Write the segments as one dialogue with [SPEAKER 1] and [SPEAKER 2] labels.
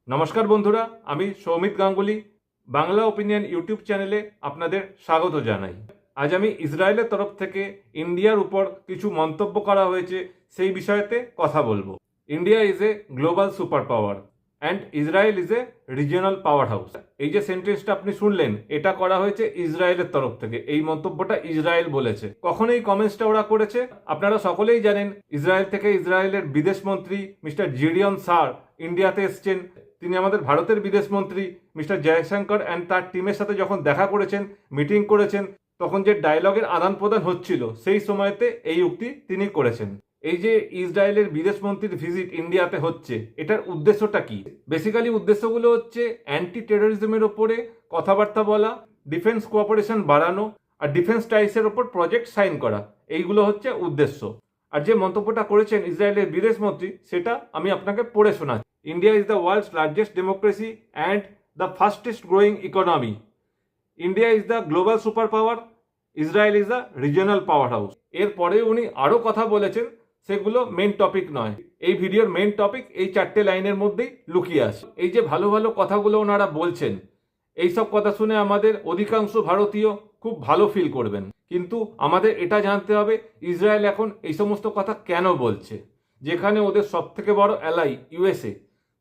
[SPEAKER 1] নমস্কার বন্ধুরা, আমি সৌমিত গাঙ্গুলি বাংলা ওপিনিয়ন ইউটিউব চ্যানেলে আপনাদের স্বাগত জানাই। আজ আমি ইসরায়েলের তরফ থেকে ইন্ডিয়ার উপর কিছু মন্তব্য করা হয়েছে সেই বিষয়েতে কথা বলবো। India is a global super power and Israel is a regional power house. এই যে সেন্টেন্সটা আপনি শুনলেন, এটা করা হয়েছে ইসরায়েলের তরফ থেকে। এই মন্তব্যটা ইসরায়েল বলেছে। কখন এই কমেন্টসটা ওরা করেছে আপনারা সকলেই জানেন। ইসরায়েল থেকে ইসরায়েলের বিদেশ মন্ত্রী মিস্টার জিডিয়ন সার ইন্ডিয়াতে এসছেন। তিনি আমাদের ভারতের বিদেশ মন্ত্রী মিস্টার জয়শঙ্কর অ্যান্ড তার টিমের সাথে যখন দেখা করেছেন, মিটিং করেছেন, তখন যে ডায়লগের আদান প্রদান হচ্ছিল সেই সময়তে এই উক্তি তিনি করেছেন। এই যে ইসরায়েলের বিদেশ মন্ত্রীর ভিজিট ইন্ডিয়াতে হচ্ছে, এটার উদ্দেশ্যটা কি? বেসিক্যালি উদ্দেশ্যগুলো হচ্ছে অ্যান্টি টেরোরিজমের ওপরে কথাবার্তা বলা, ডিফেন্স কোঅপারেশন বাড়ানো আর ডিফেন্স টাইসের ওপর প্রজেক্ট সাইন করা। এইগুলো হচ্ছে উদ্দেশ্য। আর যে মন্তব্যটা করেছেন ইসরায়েলের বিদেশ মন্ত্রী, সেটা আমি আপনাকে পড়ে শোনাচ্ছি। India is the world's largest democracy and the fastest growing economy. India is the global superpower. Israel is the regional powerhouse. এরপরে উনি আরো কথা বলেছেন, সেগুলো মেন টপিক নয়। এই ভিডিওর মেন টপিক এই চারটে লাইনের মধ্যেই লুকিয়ে আছে। এই যে ভালো ভালো কথাগুলো ওনারা বলছেন, এইসব কথা শুনে আমাদের অধিকাংশ ভারতীয় খুব ভালো ফিল করবেন। কিন্তু আমাদের এটা জানতে হবে ইসরায়েল এখন এই সমস্ত কথা কেন বলছে। যেখানে ওদের সব থেকে বড় অ্যালাই ইউএসএ,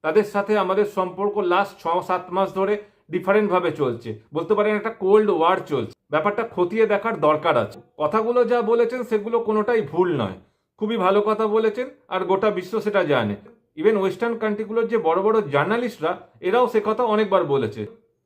[SPEAKER 1] তাদের সাথে আমাদের সম্পর্ক লাস্ট 6-7 মাস ধরে ডিফারেন্টভাবে চলছে। বলতে পারেন একটা কোল্ড ওয়ার চলছে। ব্যাপারটা খতিয়ে দেখার দরকার আছে। কথাগুলো যা বলেছেন সেগুলো কোনোটাই ভুল নয়। খুবই ভালো কথা বলেছেন, আর গোটা বিশ্ব সেটা জানে। ইভেন ওয়েস্টার্ন কান্ট্রিগুলোর যে বড় বড় জার্নালিস্টরা, এরাও সে কথা অনেকবার বলেছে।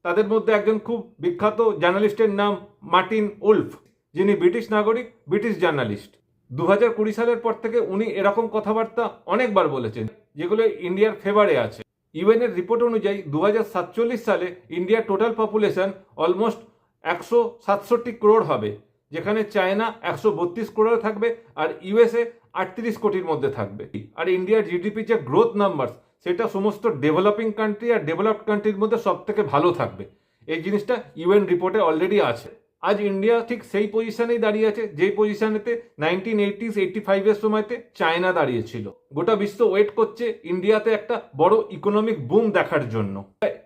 [SPEAKER 1] তাদের মধ্যে একজন খুব বিখ্যাত জার্নালিস্টের নাম মার্টিন উলফ, যিনি ব্রিটিশ নাগরিক, ব্রিটিশ জার্নালিস্ট। 2020 সালের পর থেকে উনি এরকম কথাবার্তা অনেকবার বলেছেন, যেগুলো ইন্ডিয়ার ফেভারে আছে। ইউএনের রিপোর্ট অনুযায়ী 2047 সালে ইন্ডিয়ার টোটাল পপুলেশন অলমোস্ট 167 করোড় হবে, যেখানে চায়না 132 করোড় থাকবে আর ইউএসএ 38 কোটির মধ্যে থাকবে। আর ইন্ডিয়ার জিডিপি যে গ্রোথ নাম্বারস, সেটা সমস্ত ডেভেলপিং কান্ট্রি আর ডেভেলপড কান্ট্রির মধ্যে সব থেকে ভালো থাকবে। এই জিনিসটা ইউএন রিপোর্টে অলরেডি আছে। আজ ইন্ডিয়া ঠিক সেই পজিশনেই দাঁড়িয়ে আছে যেই পজিশনেতে 1980-85 সময়তে চায়না দাঁড়িয়েছিল। গোটা বিশ্ব ওয়েট করছে ইন্ডিয়াতে একটা বড় ইকোনমিক বুম দেখার জন্য।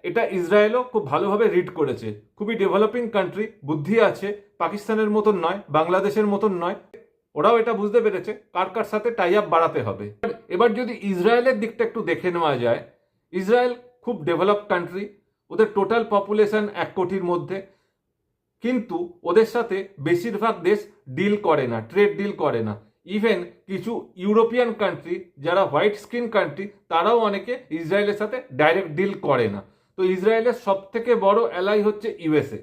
[SPEAKER 1] এটা ইসরায়েলও খুব ভালোভাবে রিড করেছে। খুবই ডেভেলপিং কান্ট্রি, বুদ্ধি আছে, পাকিস্তানের মতন নয়, বাংলাদেশের মতন নয়। ওরাও এটা বুঝতে পেরেছে কার কার সাথে টাই আপ বাড়াতে হবে। এবার যদি ইসরায়েলের দিকটা একটু দেখে নেওয়া যায়, ইসরায়েল খুব ডেভেলপড কান্ট্রি। ওদের টোটাল পপুলেশন 1 কোটির মধ্যে, কিন্তু ওদের সাথে বেশিরভাগ দেশ ডিল করে না, ট্রেড ডিল করে না। ইভেন কিছু ইউরোপিয়ান কান্ট্রি যারা হোয়াইট স্কিন কান্ট্রি, তারাও অনেকে ইসরায়েলের সাথে ডাইরেক্ট ডিল করে না। তো ইসরায়েলের সব থেকে বড় অ্যালাই হচ্ছে ইউএসএ।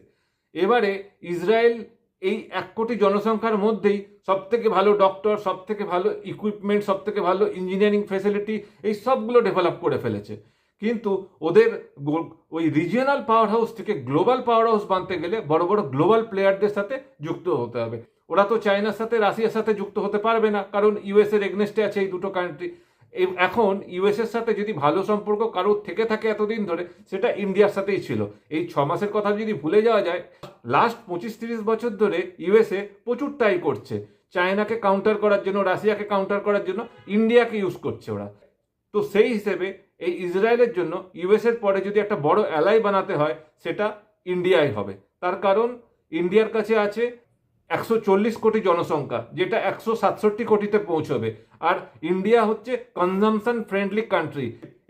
[SPEAKER 1] এবারে ইসরায়েল এই 1 কোটি জনসংখ্যার মধ্যেই সব থেকে ভালো ডক্টর, সব থেকে ভালো ইকুইপমেন্ট, সব থেকে ভালো ইঞ্জিনিয়ারিং ফেসিলিটি, এই সবগুলো ডেভেলপ করে ফেলেছে। কিন্তু ওদের ওই রিজিয়নাল পাওয়ার হাউস থেকে গ্লোবাল পাওয়ার হাউস বানতে গেলে বড় বড় গ্লোবাল প্লেয়ারদের সাথে যুক্ত হতে হবে। ওরা তো চায়নার সাথে, রাশিয়ার সাথে যুক্ত হতে পারবে না, কারণ ইউএস এর এগনেস্টে আছে এই দুটো কান্ট্রি। এখন ইউএস এর সাথে যদি ভালো সম্পর্ক কারোর থেকে থাকে এতদিন ধরে, সেটা ইন্ডিয়ার সাথেই ছিল। এই 6 মাসের কথা যদি ভুলে যাওয়া যায়, লাস্ট 25-30 বছর ধরে ইউএসএ প্রচুর ট্রাই করছে চায়নাকে কাউন্টার করার জন্য, রাশিয়াকে কাউন্টার করার জন্য ইন্ডিয়াকে ইউজ করছে ওরা। তো সেই হিসেবে এই ইসরায়েলের জন্য ইউএসএর পরে যদি একটা বড় অ্যালাই বানাতে হয়, সেটা ইন্ডিয়াই হবে। তার কারণ ইন্ডিয়ার কাছে আছে 140 কোটি জনসংখ্যা, যেটা 167 কোটিতে পৌঁছবে। আর ইন্ডিয়া হচ্ছে কনজামশন ফ্রেন্ডলি কান্ট্রি।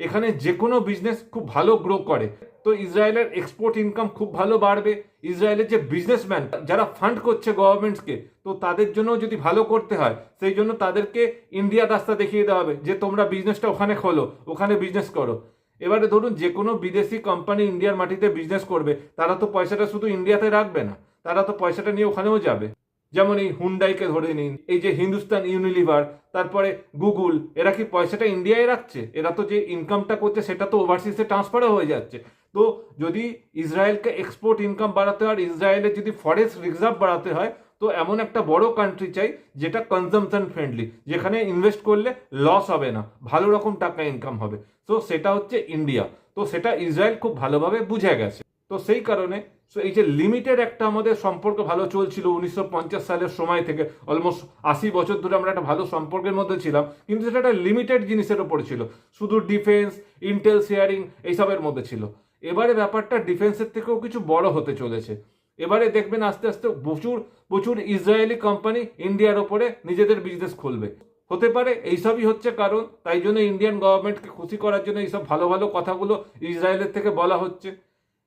[SPEAKER 1] এখানে যে কোনো বিজনেস খুব ভালো গ্রো করে। তো ইসরায়েলের এক্সপোর্ট ইনকাম খুব ভালো বাড়বে। ইসরায়েলের যে বিজনেসম্যান যারা ফান্ড করছে গভর্নমেন্টসকে, তো তাদের জন্য যদি ভালো করতে হয়, সেই জন্য তাদেরকে ইন্ডিয়ার রাস্তা দেখিয়ে দেওয়া হবে যে তোমরা বিজনেসটা ওখানে খোলো, ওখানে বিজনেস করো। এবারে ধরুন যে কোনো বিদেশি কোম্পানি ইন্ডিয়ার মাটিতে বিজনেস করবে, তারা তো পয়সাটা শুধু ইন্ডিয়াতে রাখবে না, তারা তো পয়সাটা নিয়ে ওখানেও যাবে। যেমন এই হুন্ডাইকে ধরে নিন, এই যে হিন্দুস্তান ইউনিলিভার, তারপরে গুগল, এরা কি পয়সাটা ইন্ডিয়ায় রাখছে? এরা তো যে ইনকামটা করছে সেটা তো ওভারসিজে ট্রান্সফারও হয়ে যাচ্ছে। তো যদি ইসরায়েলকে এক্সপোর্ট ইনকাম বাড়াতে হয়, ইসরায়েলের যদি ফরেস্ট রিজার্ভ বাড়াতে হয়, তো এমন একটা বড় কান্ট্রি চাই যেটা কনজামশন ফ্রেন্ডলি, যেখানে ইনভেস্ট করলে লস হবে না, ভালো রকম টাকা ইনকাম হবে। তো সেটা হচ্ছে ইন্ডিয়া। তো সেটা ইসরায়েল খুব ভালোভাবে বুঝে গেছে। তো তো সেই কারণে এই যে লিমিটেড একটা আমাদের সম্পর্ক ভালো চলছিল 1950 সালের সময় থেকে, অলমোস্ট 80 বছর ধরে আমরা একটা ভালো সম্পর্কের মধ্যে ছিলাম, কিন্তু সেটা একটা লিমিটেড জিনিসের ওপর ছিল, শুধু ডিফেন্স, ইন্টেল শেয়ারিং এইসবের মধ্যে ছিল। এবারে ব্যাপারটা ডিফেন্সের থেকেও কিছু বড় হতে চলেছে। এবারে দেখবেন আস্তে আস্তে প্রচুর প্রচুর ইসরায়েলি কোম্পানি ইন্ডিয়ার ওপরে নিজেদের বিজনেস খুলবে। হতে পারে এইসবই হচ্ছে কারণ, তাই জন্য ইন্ডিয়ান গভর্নমেন্টকে খুশি করার জন্য এইসব ভালো ভালো কথাগুলো ইসরায়েলের থেকে বলা হচ্ছে।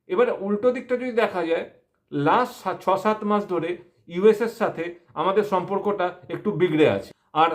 [SPEAKER 1] এবারে উল্টো দিকটা যদি দেখা যায়, লাস্ট 6-7 মাস ধরে ইউএস এর সাথে আমাদের সম্পর্কটা একটু বিগড়ে আছে। আর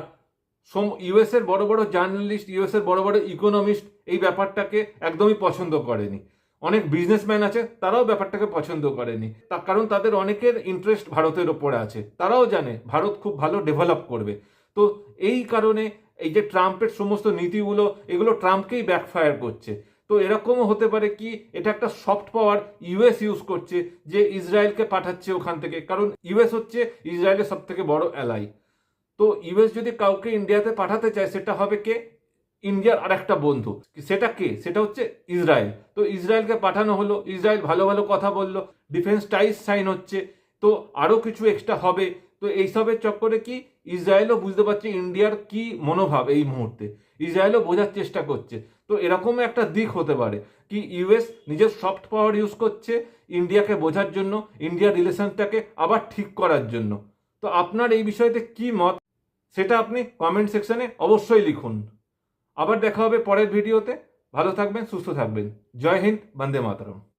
[SPEAKER 1] ইউএস এর বড় বড় জার্নালিস্ট, ইউএস এর বড় বড় ইকোনমিস্ট এই ব্যাপারটাকে একদমই পছন্দ করেনি। অনেক বিজনেসম্যান আছে, তারাও ব্যাপারটাকে পছন্দ করেনি, তার কারণ তাদের অনেকের ইন্টারেস্ট ভারতের ওপরে আছে। তারাও জানে ভারত খুব ভালো ডেভেলপ করবে। তো এই কারণে এই যে ট্রাম্পের সমস্ত নীতিগুলো, এগুলো ট্রাম্পকেই ব্যাকফায়ার করছে। তো এরকমও হতে পারে কি এটা একটা সফট পাওয়ার ইউএস ইউজ করছে, যে ইসরায়েলকে পাঠাচ্ছে ওখান থেকে, কারণ ইউএস হচ্ছে ইসরায়েলের সব থেকে বড় অ্যালাই। তো ইউএস যদি কাউকে ইন্ডিয়াতে পাঠাতে চায়, সেটা হবে কে? ইন্ডিয়ার আর একটা বন্ধু। সেটা কে? সেটা হচ্ছে ইসরায়েল। তো ইসরায়েলকে পাঠানো হলো, ইসরায়েল ভালো ভালো কথা বললো, ডিফেন্স টাইস সাইন হচ্ছে, তো আরো কিছু এক্সট্রা হবে। তো এইসবের চক্করে কি ইসরায়েলও বুঝতে পারছে ইন্ডিয়ার কি মনোভাব এই মুহূর্তে, ইসরায়েলও বোঝার চেষ্টা করছে। তো এরকম একটা দিক হতে পারে কি ইউএস নিজের সফট পাওয়ার ইউজ করছে ইন্ডিয়াকে বোঝার জন্য, ইন্ডিয়ার রিলেশনটাকে আবার ঠিক করার জন্য। তো আপনার এই বিষয়তে কি মত, সেটা আপনি কমেন্ট সেকশনে অবশ্যই লিখুন। আবার দেখা হবে পরের ভিডিওতে। ভালো থাকবেন, সুস্থ থাকবেন। জয় হিন্দ, বন্দে মাতরম।